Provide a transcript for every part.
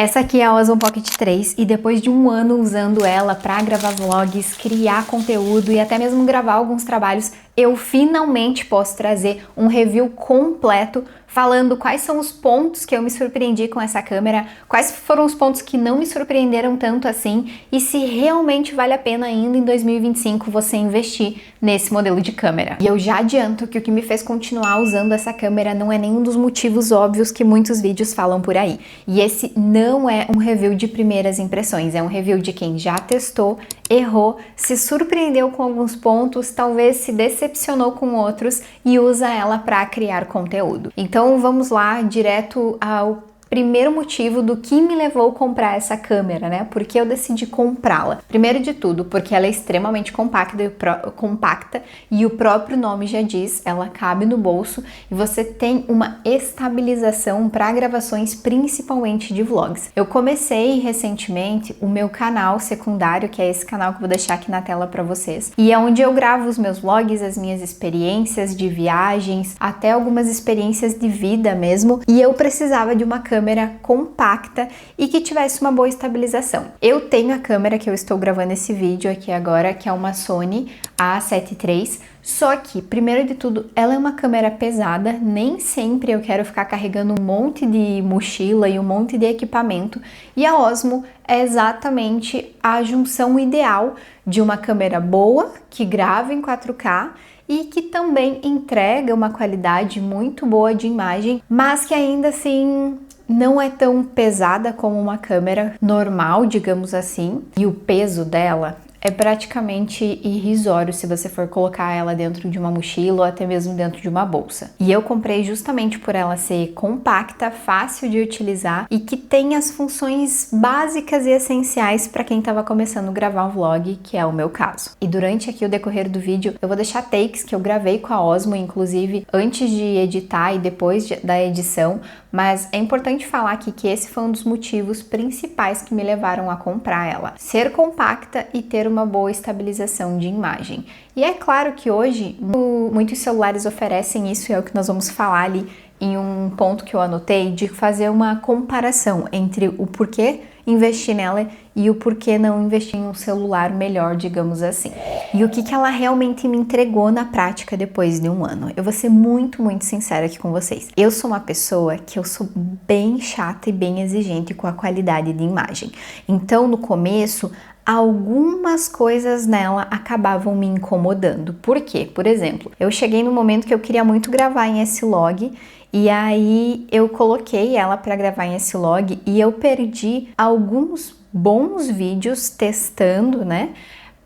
Essa aqui é a Osmo Pocket 3 e depois de um ano usando ela para gravar vlogs, criar conteúdo e até mesmo gravar alguns trabalhos, eu finalmente posso trazer um review completo falando quais são os pontos que eu me surpreendi com essa câmera, quais foram os pontos que não me surpreenderam tanto assim e se realmente vale a pena ainda em 2025 você investir nesse modelo de câmera. E eu já adianto que o que me fez continuar usando essa câmera não é nenhum dos motivos óbvios que muitos vídeos falam por aí. E esse não é um review de primeiras impressões, é um review de quem já testou, errou, se surpreendeu com alguns pontos, talvez se decepcionou com outros e usa ela para criar conteúdo. Então vamos lá direto ao primeiro motivo do que me levou a comprar essa câmera, né? Porque eu decidi comprá-la. Primeiro de tudo, porque ela é extremamente compacta e o próprio nome já diz, ela cabe no bolso e você tem uma estabilização para gravações, principalmente de vlogs. Eu comecei recentemente o meu canal secundário, que é esse canal que eu vou deixar aqui na tela para vocês, e é onde eu gravo os meus vlogs, as minhas experiências de viagens, até algumas experiências de vida mesmo, e eu precisava de uma câmera compacta e que tivesse uma boa estabilização. Eu tenho a câmera que eu estou gravando esse vídeo aqui agora, que é uma Sony A7 III, só que, primeiro de tudo, ela é uma câmera pesada, nem sempre eu quero ficar carregando um monte de mochila e um monte de equipamento, e a Osmo é exatamente a junção ideal de uma câmera boa, que grava em 4K, e que também entrega uma qualidade muito boa de imagem, mas que ainda assim não é tão pesada como uma câmera normal, digamos assim, e o peso dela é praticamente irrisório se você for colocar ela dentro de uma mochila ou até mesmo dentro de uma bolsa. E eu comprei justamente por ela ser compacta, fácil de utilizar e que tem as funções básicas e essenciais para quem estava começando a gravar um vlog, que é o meu caso. E durante aqui o decorrer do vídeo eu vou deixar takes que eu gravei com a Osmo, inclusive antes de editar e depois da edição, mas é importante falar aqui que esse foi um dos motivos principais que me levaram a comprar ela. Ser compacta e ter uma boa estabilização de imagem. E é claro que hoje muitos celulares oferecem isso, é o que nós vamos falar ali em um ponto que eu anotei, de fazer uma comparação entre o porquê investir nela e o porquê não investir em um celular melhor, digamos assim. E o que ela realmente me entregou na prática depois de um ano. Eu vou ser muito sincera aqui com vocês. Eu sou uma pessoa que eu sou bem chata e bem exigente com a qualidade de imagem. Então, no começo, algumas coisas nela acabavam me incomodando. Por quê? Por exemplo, eu cheguei no momento que eu queria muito gravar em S-Log e aí eu coloquei ela para gravar em S-Log e eu perdi alguns bons vídeos testando, né?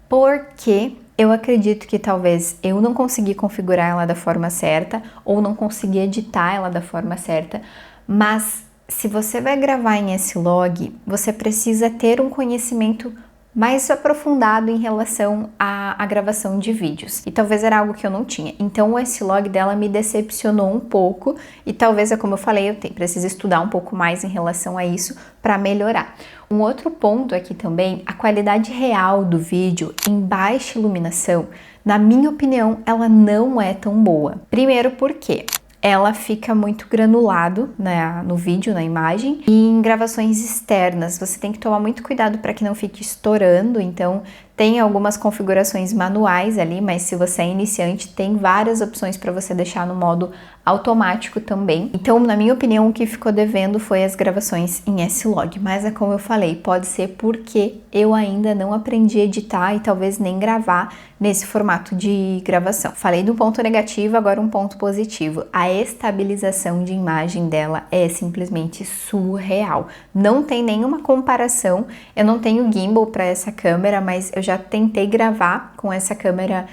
Porque eu acredito que talvez eu não consegui configurar ela da forma certa ou não consegui editar ela da forma certa, mas se você vai gravar em S-Log, você precisa ter um conhecimento mais aprofundado em relação à gravação de vídeos. E talvez era algo que eu não tinha. Então o S-Log dela me decepcionou um pouco e talvez, como eu falei, eu preciso estudar um pouco mais em relação a isso para melhorar. Um outro ponto aqui também, a qualidade real do vídeo em baixa iluminação, na minha opinião, ela não é tão boa. Primeiro porque ela fica muito granulado, né, no vídeo, na imagem, e em gravações externas você tem que tomar muito cuidado para que não fique estourando. Então tem algumas configurações manuais ali, mas se você é iniciante tem várias opções para você deixar no modo automático também. Então, na minha opinião, o que ficou devendo foi as gravações em S-Log, mas é como eu falei, pode ser porque eu ainda não aprendi a editar e talvez nem gravar nesse formato de gravação. Falei de um ponto negativo, agora um ponto positivo. A estabilização de imagem dela é simplesmente surreal. Não tem nenhuma comparação. Eu não tenho gimbal para essa câmera, mas eu já tentei gravar com essa câmera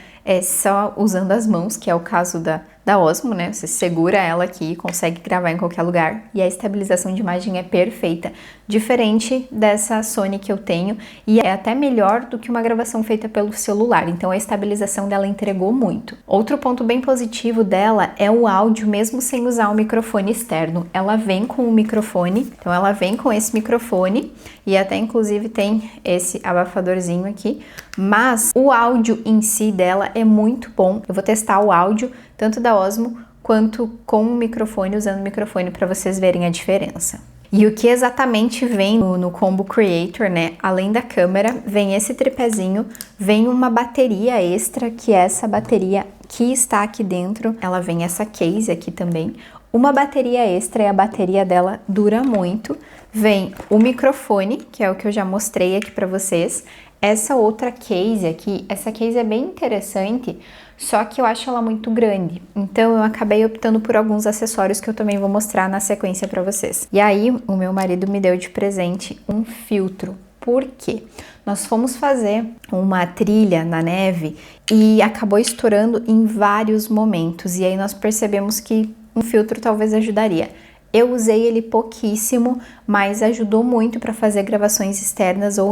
só usando as mãos, que é o caso da Osmo, né? Você segura ela aqui e consegue gravar em qualquer lugar e a estabilização de imagem é perfeita, diferente dessa Sony que eu tenho e é até melhor do que uma gravação feita pelo celular, então a estabilização dela entregou muito. Outro ponto bem positivo dela é o áudio, mesmo sem usar o microfone externo. Ela vem com o microfone, então ela vem com esse microfone e até inclusive tem esse abafadorzinho aqui, mas o áudio em si dela é muito bom. Eu vou testar o áudio tanto da Osmo quanto com o microfone, usando o microfone para vocês verem a diferença. E o que exatamente vem no Combo Creator, né? Além da câmera, vem esse tripézinho, vem uma bateria extra, que é essa bateria que está aqui dentro. Ela vem essa case aqui também. Uma bateria extra e a bateria dela dura muito. Vem o microfone, que é o que eu já mostrei aqui pra vocês. Essa outra case aqui, essa case é bem interessante, só que eu acho ela muito grande. Então eu acabei optando por alguns acessórios que eu também vou mostrar na sequência pra vocês. E aí o meu marido me deu de presente um filtro. Por quê? Nós fomos fazer uma trilha na neve e acabou estourando em vários momentos. E aí nós percebemos que um filtro talvez ajudaria. Eu usei ele pouquíssimo, mas ajudou muito para fazer gravações externas ou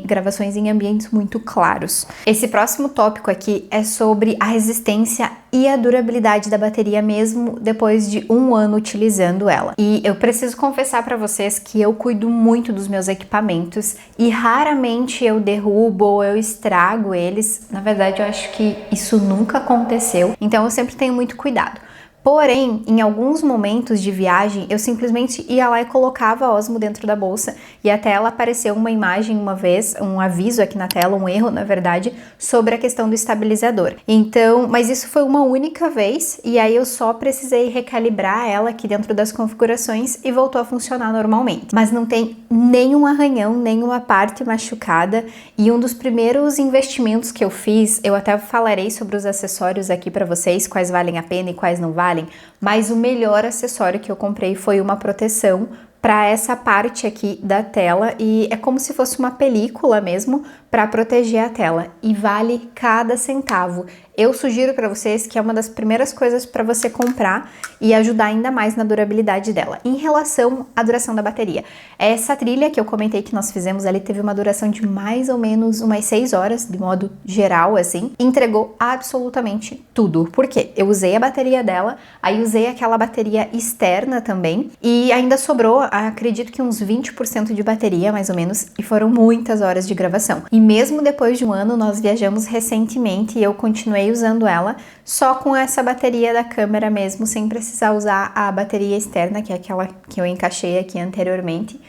gravações em ambientes muito claros. Esse próximo tópico aqui é sobre a resistência e a durabilidade da bateria mesmo depois de 1 ano utilizando ela. E eu preciso confessar para vocês que eu cuido muito dos meus equipamentos e raramente eu derrubo ou eu estrago eles. Na verdade, eu acho que isso nunca aconteceu, então eu sempre tenho muito cuidado. Porém, em alguns momentos de viagem, eu simplesmente ia lá e colocava a Osmo dentro da bolsa e até ela apareceu uma imagem uma vez, um aviso aqui na tela, um erro na verdade, sobre a questão do estabilizador. Então, mas isso foi uma única vez e aí eu só precisei recalibrar ela aqui dentro das configurações e voltou a funcionar normalmente. Mas não tem nenhum arranhão, nenhuma parte machucada e um dos primeiros investimentos que eu fiz, eu até falarei sobre os acessórios aqui para vocês, quais valem a pena e quais não valem. Mas o melhor acessório que eu comprei foi uma proteção para essa parte aqui da tela e é como se fosse uma película mesmo para proteger a tela e vale cada centavo. Eu sugiro para vocês que é uma das primeiras coisas para você comprar e ajudar ainda mais na durabilidade dela. Em relação à duração da bateria, essa trilha que eu comentei que nós fizemos ali teve uma duração de mais ou menos umas 6 horas, de modo geral assim, entregou absolutamente tudo. Por quê? Eu usei a bateria dela, aí usei aquela bateria externa também e ainda sobrou, acredito que uns 20% de bateria mais ou menos, e foram muitas horas de gravação. E mesmo depois de 1 ano, nós viajamos recentemente e eu continuei usando ela só com essa bateria da câmera mesmo, sem precisar usar a bateria externa, que é aquela que eu encaixei aqui anteriormente.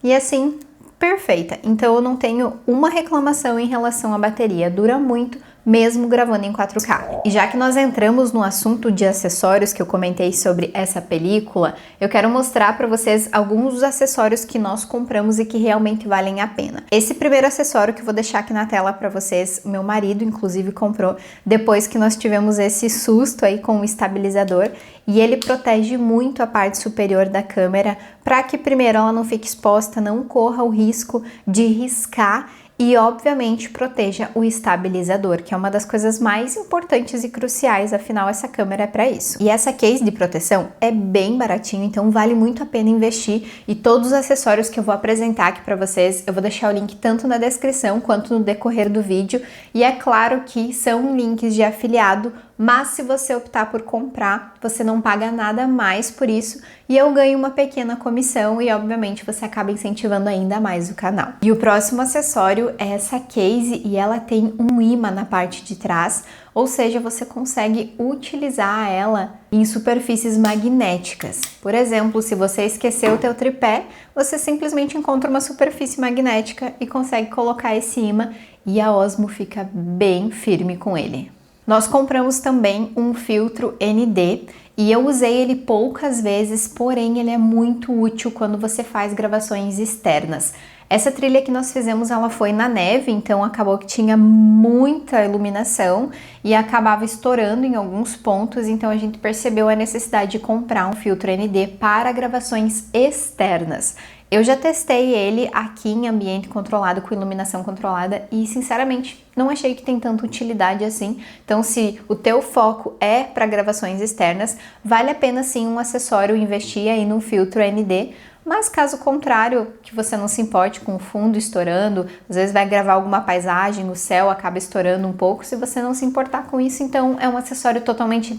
E assim, perfeita. Então eu não tenho uma reclamação em relação à bateria, dura muito, mesmo gravando em 4K. E já que nós entramos no assunto de acessórios que eu comentei sobre essa película, eu quero mostrar para vocês alguns dos acessórios que nós compramos e que realmente valem a pena. Esse primeiro acessório que eu vou deixar aqui na tela para vocês, meu marido inclusive comprou depois que nós tivemos esse susto aí com o estabilizador, e ele protege muito a parte superior da câmera para que primeiro ela não fique exposta, não corra o risco de riscar e, obviamente, proteja o estabilizador, que é uma das coisas mais importantes e cruciais, afinal, essa câmera é para isso. E essa case de proteção é bem baratinho, então vale muito a pena investir, e todos os acessórios que eu vou apresentar aqui para vocês, eu vou deixar o link tanto na descrição quanto no decorrer do vídeo, e é claro que são links de afiliado, mas se você optar por comprar, você não paga nada mais por isso e eu ganho uma pequena comissão e obviamente você acaba incentivando ainda mais o canal. E o próximo acessório é essa case e ela tem um imã na parte de trás, ou seja, você consegue utilizar ela em superfícies magnéticas. Por exemplo, se você esqueceu o teu tripé, você simplesmente encontra uma superfície magnética e consegue colocar esse imã e a Osmo fica bem firme com ele. Nós compramos também um filtro ND e eu usei ele poucas vezes, porém ele é muito útil quando você faz gravações externas. Essa trilha que nós fizemos, ela foi na neve, então acabou que tinha muita iluminação e acabava estourando em alguns pontos, então a gente percebeu a necessidade de comprar um filtro ND para gravações externas. Eu já testei ele aqui em ambiente controlado, com iluminação controlada, e sinceramente não achei que tem tanta utilidade assim. Então, se o teu foco é para gravações externas, vale a pena sim um acessório investir aí no filtro ND. Mas caso contrário, que você não se importe com o fundo estourando, às vezes vai gravar alguma paisagem, o céu acaba estourando um pouco, se você não se importar com isso, então é um acessório totalmente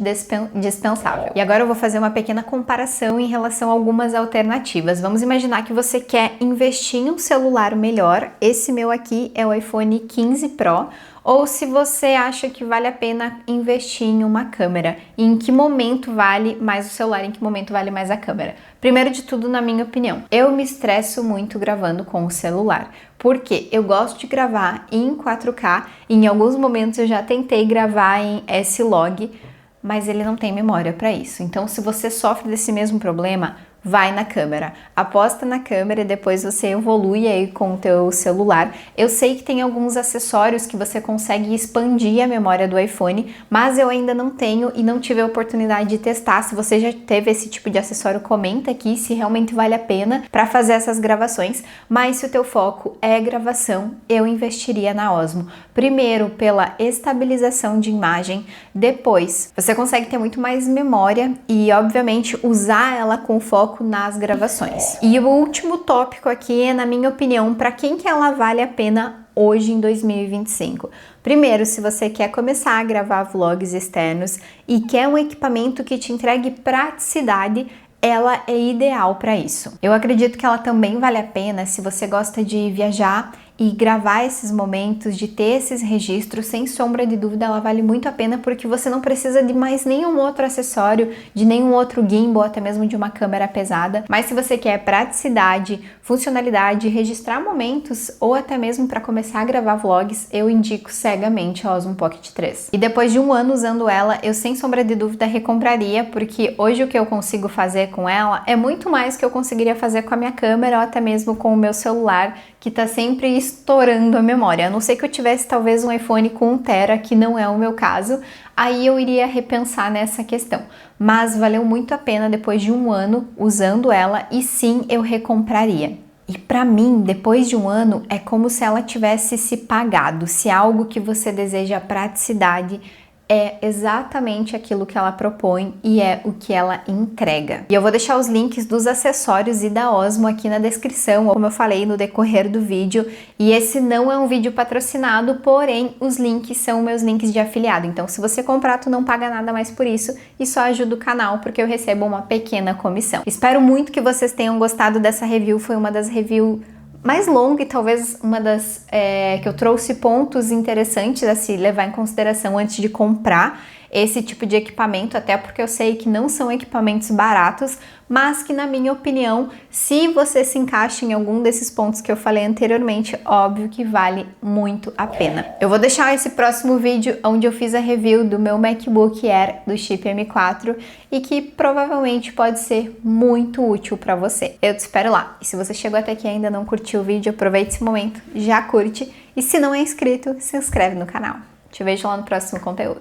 dispensável. E agora eu vou fazer uma pequena comparação em relação a algumas alternativas. Vamos imaginar que você quer investir em um celular melhor. Esse meu aqui é o iPhone 15 Pro, ou se você acha que vale a pena investir em uma câmera. E em que momento vale mais o celular, em que momento vale mais a câmera. Primeiro de tudo, na minha opinião, eu me estresso muito gravando com o celular, porque eu gosto de gravar em 4K, e em alguns momentos eu já tentei gravar em S-Log, mas ele não tem memória para isso. Então, se você sofre desse mesmo problema, vai na câmera, aposta na câmera e depois você evolui aí com o teu celular. Eu sei que tem alguns acessórios que você consegue expandir a memória do iPhone, mas eu ainda não tenho e não tive a oportunidade de testar. Se você já teve esse tipo de acessório, comenta aqui se realmente vale a pena para fazer essas gravações. Mas se o teu foco é gravação, eu investiria na Osmo. Primeiro pela estabilização de imagem, depois você consegue ter muito mais memória e obviamente usar ela com foco nas gravações. E o último tópico aqui é, na minha opinião, para quem que ela vale a pena hoje em 2025. Primeiro, se você quer começar a gravar vlogs externos e quer um equipamento que te entregue praticidade, ela é ideal para isso. Eu acredito que ela também vale a pena se você gosta de viajar e gravar esses momentos, de ter esses registros, sem sombra de dúvida, ela vale muito a pena porque você não precisa de mais nenhum outro acessório, de nenhum outro gimbal, até mesmo de uma câmera pesada. Mas se você quer praticidade, funcionalidade, registrar momentos ou até mesmo para começar a gravar vlogs, eu indico cegamente a Osmo Pocket 3. E depois de um ano usando ela, eu sem sombra de dúvida recompraria, porque hoje o que eu consigo fazer com ela é muito mais que eu conseguiria fazer com a minha câmera ou até mesmo com o meu celular, que tá sempre estourando a memória. A não ser que eu tivesse talvez um iPhone com 1 TB, que não é o meu caso, aí eu iria repensar nessa questão. Mas valeu muito a pena depois de um ano usando ela e sim, eu recompraria. E para mim, depois de um ano, é como se ela tivesse se pagado. Se algo que você deseja praticidade é exatamente aquilo que ela propõe e é o que ela entrega. E eu vou deixar os links dos acessórios e da Osmo aqui na descrição, como eu falei no decorrer do vídeo. E esse não é um vídeo patrocinado, porém os links são meus links de afiliado. Então se você comprar, tu não paga nada mais por isso e só ajuda o canal porque eu recebo uma pequena comissão. Espero muito que vocês tenham gostado dessa review, foi uma das reviews mais longa e talvez uma das que eu trouxe pontos interessantes a se levar em consideração antes de comprar esse tipo de equipamento, até porque eu sei que não são equipamentos baratos, mas que na minha opinião, se você se encaixa em algum desses pontos que eu falei anteriormente, óbvio que vale muito a pena. Eu vou deixar esse próximo vídeo onde eu fiz a review do meu MacBook Air do chip M4 e que provavelmente pode ser muito útil para você. Eu te espero lá. E se você chegou até aqui e ainda não curtiu o vídeo, aproveite esse momento, já curte e se não é inscrito, se inscreve no canal. Te vejo lá no próximo conteúdo.